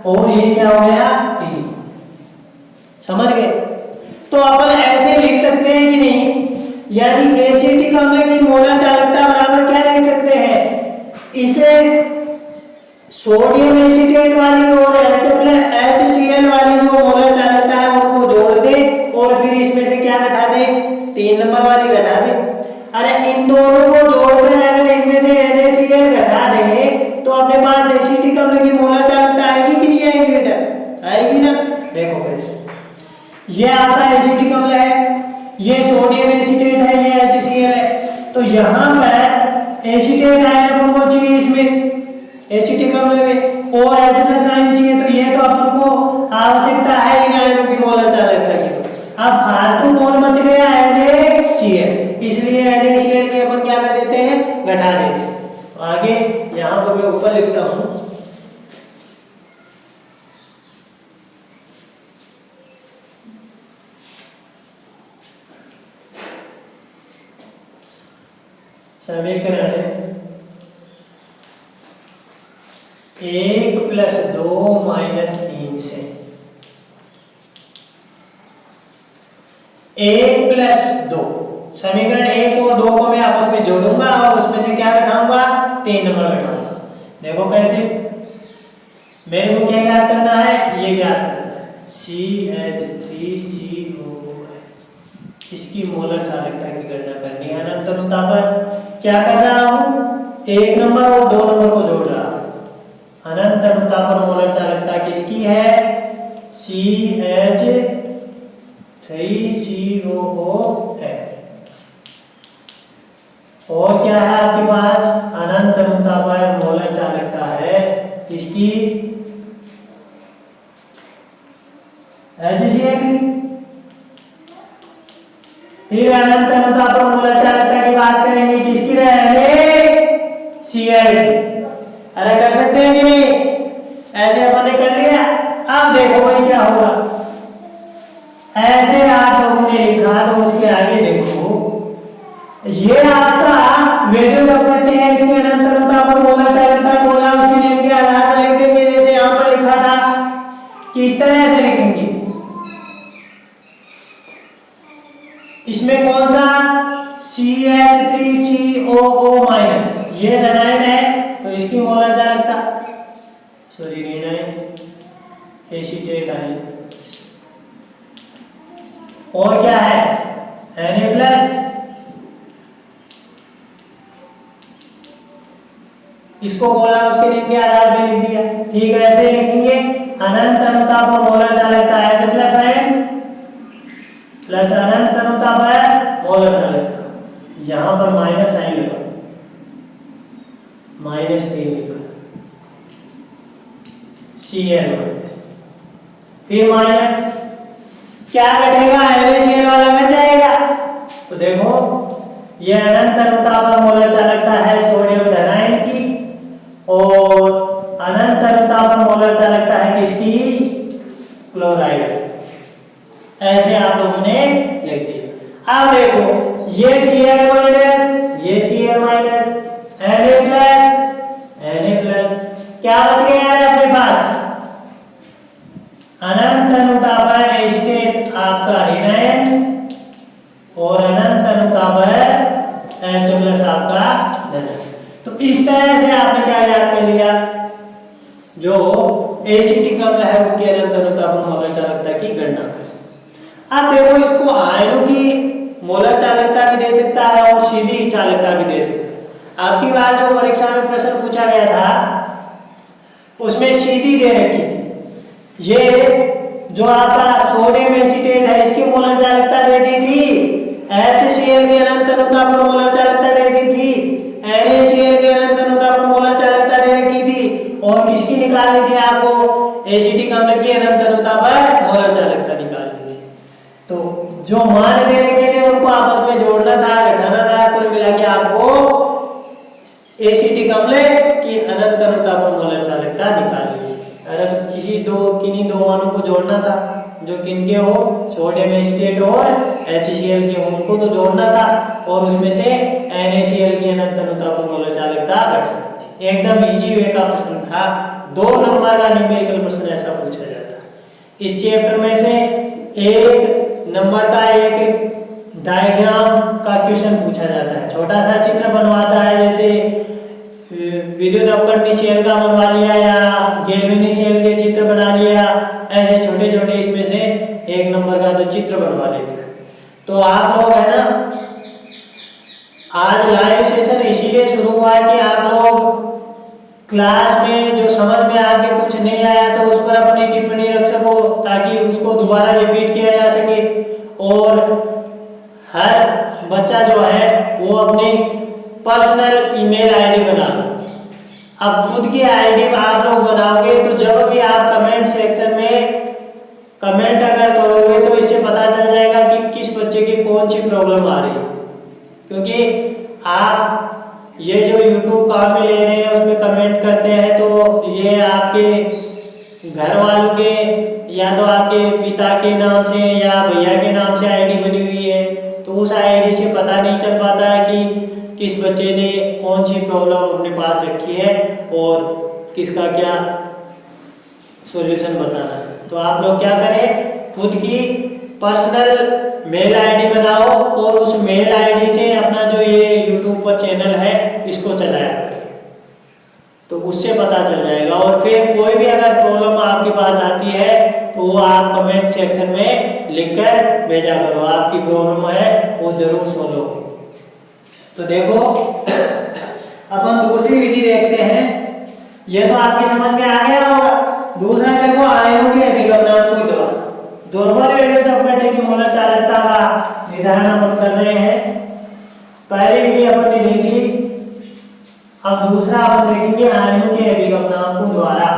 [SPEAKER 1] और ये क्या हो गया 3। समझ गए? तो अपन ऐसे लिख सकते हैं कि नहीं, यानी एसिटिक अम्ल की मोलर चालकता बराबर क्या लिख सकते हैं, इसे सोडियम एसीटेट वाली और HCl वाली जो मोलर चालकता है उनको जोड़ दे और फिर इसमें से क्या घटा दे, 3 नंबर वाली घटा दे। अरे इन दोनों को जोड़कर अगर इनमें से NaCl घटा दे तो अपने पास एसिटिक अम्ल की मोलर चालकता आएगी कि नहीं आएगी बेटा? आएगी ना। देखो कैसे, ये आपका एसिटिक अम्ल है, ये सोडियम एसीटेट है, ये HCl है। तो यहाँ पर एसीटेट आयन अपन को चाहिए इसमें एसिटिक अम्ल में और H+ आयन चाहिए, तो ये तो अपन को आवश्यकता है इन आयनों की मोलर चालकता की। तो अब फालतू कौन बच गया, NaCl, इसलिए NaCl में अपन क्या कर देते हैं, घटा देते हैं। तो आगे यहाँ पर मैं ऊपर लिखता हूँ, समीकरण 1 + 2 - 3 से 1 + 2, समीकरण 1 और 2 को मैं आपस में जोड़ूंगा और उसमें से क्या घटाऊंगा, 3 नंबर घटाऊंगा। देखो कैसे, मेरे को क्या याद करना है, ये याद करना है, CH3COOH, इसकी मोलर चालकता की गणना करनी है अनंत अनुता पर। क्या कर रहा हूं, 1 नंबर और 2 नंबर को जोड़ रहा हूं। अनंत अनुता पर मोलर चालकता किसकी है, CH3COOH है। और क्या है आपके पास, अनंत अनुता पर मोलर चालकता है किसकी, HCl की। फिर अनंत अनुता पर मोलर चालकता की बात करेंगे किसकी रहेगी, Cl। अरे कर सकते हैं कि नहीं, ऐसे अपन ने कर लिया। अब देखो भाई क्या होगा, ऐसे आप लोगों ने लिखा तो उसके आगे देखो, ये आपका वैल्यू प्रॉपर्टी है, इसमें अनंत अनुता पर मोलर चालकता बोला, उसके नियम के आधार पर लिख देंगे जैसे यहाँ पर लिखा था। किस तरह से लिखेंगे, इसमें कौन सा CH3COO- ये धनायन है तो इसकी मोलर चालकता, सॉरी ऋणायन एसीटेट आयन, और क्या है Na+, इसको बोला उसके नियम के आधार पर लिख दिया। ठीक है, ऐसे लिखेंगे, अनंत अनुता पर मोलर चालकता H+ आयन प्लस अनंत अनुता पर मोलर चालकता, यहां पर माइनस साइन लगा, -3 लिखा, Cl फिर माइनस, क्या घटेगा, NaCl वाला घट जाएगा। तो देखो ये अनंत अनुता पर मोलर चालकता है सोडियम धनायन की और अनंत अनुता पर मोलर चालकता है किसकी, क्लोराइड। ऐसे आप लोगों ने लिख दिया। अब देखो ये Cl- ये Cl-, Na+, क्या बच गया है अपने पास, अनंत अनुता पर एसीटेट आपका ऋणायन और अनंत अनुता पर H+ आपका धनायन। तो इस तरह से आपने क्या याद कर लिया, जो एसिटिक अम्ल है उसके अनंत अनुता पर मोलर चालकता की गणना करें। अब देखो इसको आयनों की मोलर चालकता भी दे सकता है और सीधी चालकता भी दे सकता है। आपकी बार जो परीक्षा में प्रश्न पूछा गया था उसमें सीधी दे रखी थी, ये जो आपका सोडियम एसीटेट है इसकी मोलर चालकता दे दी थी, HCl की अनंत अनुता पर मोलर चालकता दे दी थी, NaCl की अनंत अनुता पर मोलर चालकता दे रखी थी, और किसकी निकालनी थी आपको, एसिटिक अम्ल की अनंत अनुता पर मोलर चालकता निकालनी थी। तो जो मान दे रखे थे उनको आपस में जोड़ना था, घटाना था, कुल मिला के आपको एसिटिक अम्ल की अनंत अनुता पर मोलर चालकता निकालनी है। अगर किन्हीं दो मानों को जोड़ना था जो किनके हो, सोडियम एसीटेट और HCl के, उनको तो जोड़ना था और उसमें से NaCl की अनंत अनुता को मोलर चालकता घटानी थी। एकदम इजी वे का प्रश्न था, 2 नंबर का न्यूमेरिकल प्रश्न ऐसा पूछा जाता है। इस चैप्टर में से 1 नंबर का एक डायग्राम का क्वेश्चन पूछा जाता है, छोटा सा चित्र बनवाता है, जैसे विद्युत अपकरणीय सेल का बनवा लिया या गैल्वेनिक सेल के चित्र बना लिया, ऐसे छोटे छोटे इसमें से 1 नंबर का तो चित्र बनवा लेते हैं। तो आप लोग है ना, आज लाइव सेशन इसीलिए शुरू हुआ है कि आप लोग क्लास में जो समझ में आके कुछ नहीं आया तो उस पर अपनी टिप्पणी रख सको, ताकि उसको दोबारा रिपीट किया जा सके। और हर बच्चा जो है वो अपनी पर्सनल ईमेल आईडी बना लो। अब खुद की आईडी आप लोग बनाओगे तो जब भी आप कमेंट सेक्शन में कमेंट अगर करोगे तो इससे पता चल जाएगा कि किस बच्चे की कौन सी प्रॉब्लम आ रही है, क्योंकि आप ये जो YouTube काम में ले रहे हैं उसमें कमेंट करते हैं तो ये आपके घर वालों के या तो आपके पिता के नाम से या भैया के नाम से आईडी बनी हुई है, तो उस आईडी से पता नहीं चल पाता है कि किस बच्चे ने कौन सी प्रॉब्लम अपने पास रखी है और किसका क्या सॉल्यूशन बताना है। तो आप लोग क्या करें, खुद की पर्सनल मेल आईडी बनाओ और उस मेल आईडी से अपना जो ये यूट्यूब पर चैनल है इसको चलाया करें, तो उससे पता चल जाएगा। और फिर कोई भी अगर प्रॉब्लम आपके पास आती है तो वो आप कमेंट सेक्शन में लिखकर भेजा करो, आपकी प्रॉब्लम है वो जरूर सोल्व हो। तो देखो अपन दूसरी विधि देखते हैं, ये तो आपकी समझ में आ गया होगा। दूसरा देखो, आयनों के अभिगमनांकों द्वारा दुर्बल विद्युत अपघटन की मोलर चालकता का निर्धारण अपन कर रहे हैं। पहले विधि अपन ने देख ली, अब दूसरा अपन देखेंगे आयनों के अभिगमनांकों द्वारा।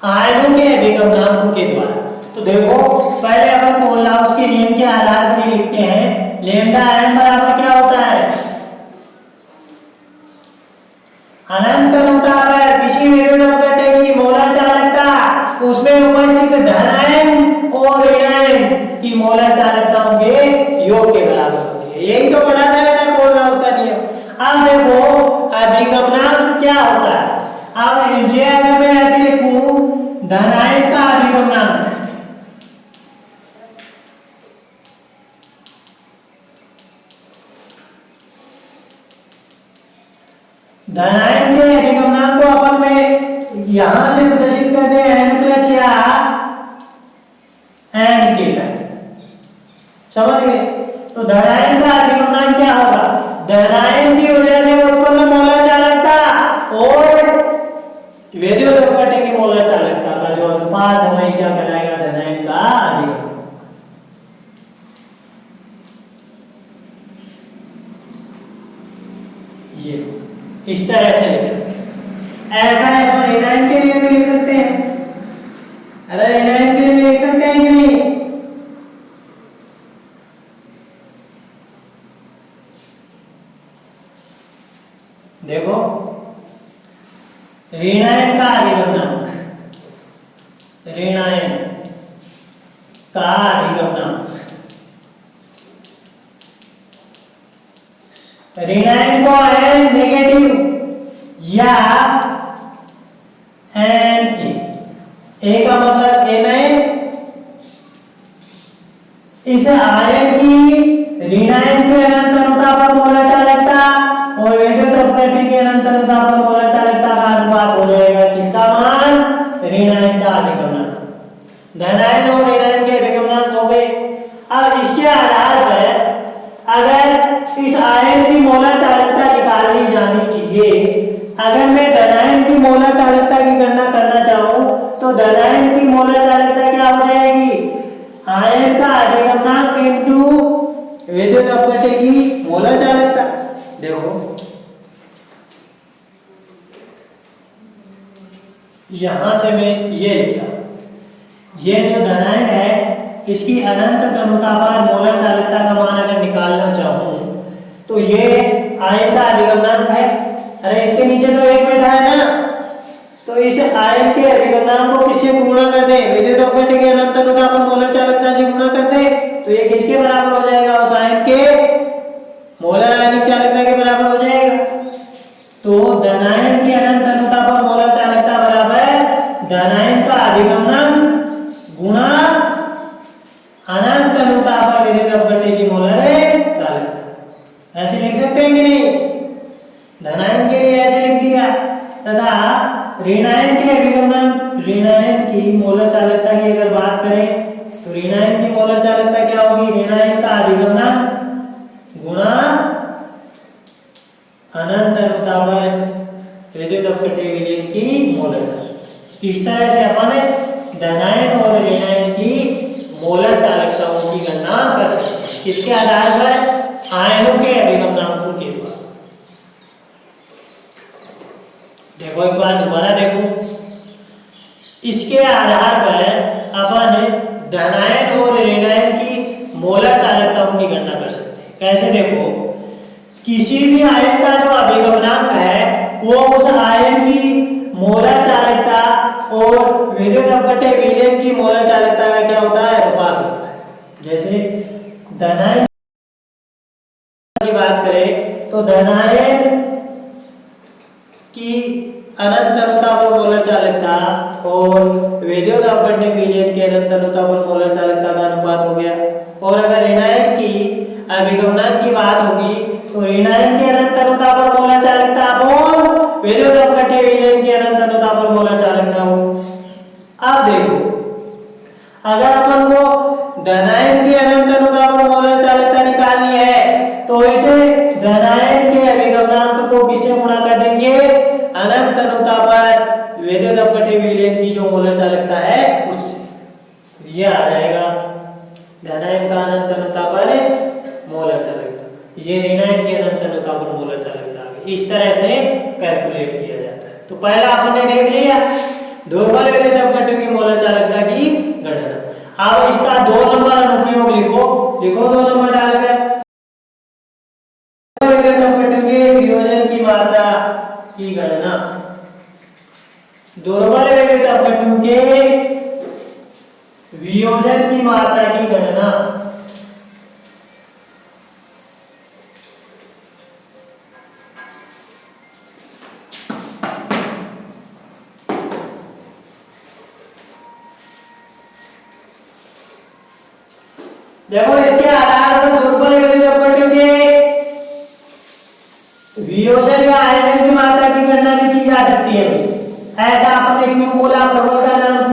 [SPEAKER 1] आयनों के अभिगमनांकों के द्वारा, तो देखो पहले अपन कोलराउस के नियम के आधार पर ही लिखते हैं। लैम्डा n बराबर क्या होता है, अनंत अनुता पर किसी विद्युत अपघटन की मोलर चालकता, उसमें उपस्थित धनायन और ऋणायन की मोलर चालकताओं के योग के बराबर होती है। यही तो पढ़ा था बेटा कोलराउस का नियम। अब देखो अभिगमनांक क्या होता है। अब ये अगर मैं ऐसे लिखूं, धनायन का अभिगमनांक, धनायन के अभिगमनांक को अपन में यहां से प्रदर्शित करते हैं n+ या n के टाइम, समझ गए। तो धनायन का अभिगमनांक क्या होगा, धनायन की वजह से उत्पन्न मोलर चालकता और विद्युत अपघटन की मोलर चालकता का जो अनुपात है वही क्या कहलाएगा, धनायन का अभिगमनांक। ये इस तरह से लिख सकते हैं। ऐसा है अपन ऋणायन के लिए भी लिख सकते हैं। अरे ऋणायन के लिए लिख सकते हैं कि नहीं, देखो ऋणायन का अभिगमनांक, ऋणायन का अभिगमनांक, ऋणायन को n नेगेटिव या Na का मतलब Na, इस आयन की ऋणायन के अनंत अनुता पर मोलर चालकता और विद्युत अपघटन के अनंत अनुता पर मोलर चालकता का अनुपात हो जाएगा किसका मान, ऋणायन का अभिगमनांक। धनायन और ऋणायन के अभिगमनांक हो गए। अब इसके आधार पर अगर इस आयन की मोलर चालकता निकालनी जानी चाहिए, अगर मैं धनायन की मोलर चालकता की गणना करना चाहूं तो धनायन की मोलर चालकता क्या हो जाएगी, धनायन का अधिगमनांक इनटू विद्युत अपघट्य की मोलर चालकता। देखो यहां से मैं ये लिखता, ये जो धनायन है इसकी अनंत तनुता पर मोलर चालकता का मान अगर निकालना चाहूं तो ये आयन का अधिगमनांक है। अरे इसके नीचे तो एक बैठा है ना, तो इस आयन के अधिगमनांक को किससे गुणा कर दें, विद्युत अपघट्य के अनंत तनुता पर मोलर चालकता से गुणा कर दें तो ये किसके बराबर हो जाएगा, उस आयन के मोलर आयनिक चालकता के बराबर हो जाएगा। तो धनायन की अनंत तनुता पर मोलर चालकता बराबर धनायन का अधिगमनांक गुणा अनंत तनुता पर विद्युत अपघट्य की मोलर चालकता। ऐसे लिख सकते हैं कि नहीं, धनायन के लिए ऐसे लिख दिया तथा ऋणायन के अभिगमनांक ऋणायन की मोलर चालकता की अगर बात करें तो ऋणायन की मोलर चालकता क्या होगी, ऋणायन का अधिगमनांक गुणा अनंत तनुता पर विद्युत अपघट्य विलयन की मोलर चालकता। इस तरह से अपन धनायन और ऋणायन की मोलर चालकताओं की गणना कर सकते हैं, किसके आधार पर, आयनों के अभिगमनांकों के द्वारा। देखो एक बार दोबारा देखो, इसके आधार पर अपन धनायन और ऋणायन की मोलर चालकताओं की गणना कर सकते हैं। कैसे, देखो किसी भी आयन का जो अभिगमनांक है वो उस आयन की मोलर चालकता और विद्युत अपघट्य विलयन की मोलर चालकता का क्या होता है, अनुपात होता है। जैसे धनायन की बात करें तो धनायन की अनंत तनुता पर मोलर चालकता और विद्युत अपघट्य विलयन के अनंत तनुता पर मोलर चालकता का अनुपात हो गया। और अगर ऋणायन की अभिगमनांक की बात होगी तो ऋणायन के अनंत तनुता पर मोलर चालकता और विद्युत अपघट्य विलयन के अनंत तनुता पर मोलर चालकता हो। अब देखो अगर अपन को धनायन के अनंत तनुता पर मोलर चालकता निकालनी है तो इसे धनायन के अभिगमनांक को किससे गुणा कर देंगे, अनंत तनुता पर विद्युत अपघट्य विलयन की जो मोलर चालकता है उससे। ये आ जाएगा धनायन का अनंत तनुता पर मोलर चालकता, ये ऋणायन के अनंत तनुता पर मोलर चालकता आ गई। इस तरह से कैलकुलेट किया जाता है। तो पहला आपने देख लिया दुर्बल विद्युत अपघट्य की मोलर चालकता की गणना। अब इसका 2 नंबर अनुप्रयोग लिखो, 2 नंबर डालकर विद्युत अपघट्य के वियोजन की मात्रा की गणना। दुर्बल विद्युत अपघट्य के वियोजन की मात्रा की गणना। देखो इसके आधार पर दुर्बल विद्युत अपघट्य के वियोजन या आयनन की मात्रा की गणना भी की जा सकती है। ऐसा आपने क्यों बोला, प्रबल का नाम